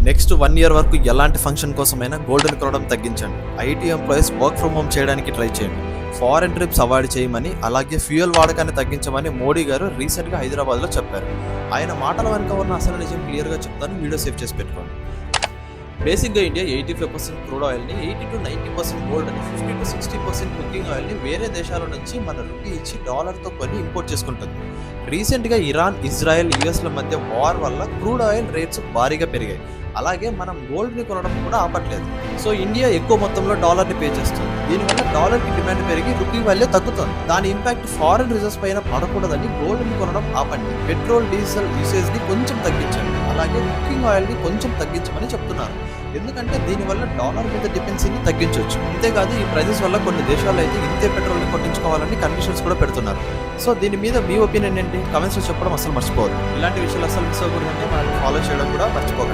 Next 1 year వరకు ఎలాంటి function కోసమైనా గోల్డ్ని కొనడం తగ్గించండి. IT employees work from home చేయడానికి ట్రై చేయండి. ఫారెన్ ట్రిప్స్ అవాయిడ్ చేయమని, అలాగే ఫ్యూయల్ వాడకాన్ని తగ్గించమని మోడీ గారు రీసెంట్గా హైదరాబాద్లో చెప్పారు. ఆయన మాటల వెనుక ఉన్న అసలు నిజం క్లియర్గా చెప్తాను, వీడియో సేవ్ చేసి పెట్టుకోండి. బేసిక్గా ఇండియా 85% క్రూడ్ ఆయిల్ని, 80-90% గోల్డ్ అని, 50-60% కుకింగ్ ఆయిల్ని వేరే దేశాల నుంచి మన రూపీ ఇచ్చి డాలర్తో కొని ఇంపోర్ట్ చేసుకుంటుంది. రీసెంట్గా ఇరాన్, ఇజ్రాయెల్, యుఎస్ల మధ్య వార్ వల్ల క్రూడ్ ఆయిల్ రేట్స్ భారీగా పెరిగాయి. అలాగే మనం గోల్డ్ని కొనడం కూడా ఆపట్లేదు. సో ఇండియా ఎక్కువ మొత్తంలో డాలర్ని పే చేస్తుంది. దీనివల్ల డాలర్కి డిమాండ్ పెరిగి రూపీ వాల్యూ తగ్గుతుంది. దాని ఇంపాక్ట్ ఫారెన్ రిజర్వ్స్ పైన పడకూడదని గోల్డ్ని కొనడం ఆపండి. పెట్రోల్, డీజిల్ యూసేజ్ని కొంచెం తగ్గించండి. అలాగే కుకింగ్ ఆయిల్ని కొంచెం తగ్గించమని చెప్తున్నారు. ఎందుకంటే దీనివల్ల డాలర్ మీద డిపెండెన్సీని తగ్గించవచ్చు. అంతేకాదు ఈ ప్రైజెస్ వల్ల కొన్ని దేశాలు అయితే ఇంతే పెట్రోల్ని కొట్టించుకోవాలని కండిషన్స్ కూడా పెడుతున్నారు. సో దీని మీద మీ ఒపీనియన్ ఏంటి? కమెంట్స్లో చెప్పడం అసలు మర్చిపోవద్దు. ఇలాంటి విషయాలు అసలు మిస్ అవ్వకూడదంటే మనం ఫాలో చేయడం కూడా మర్చిపోకండి.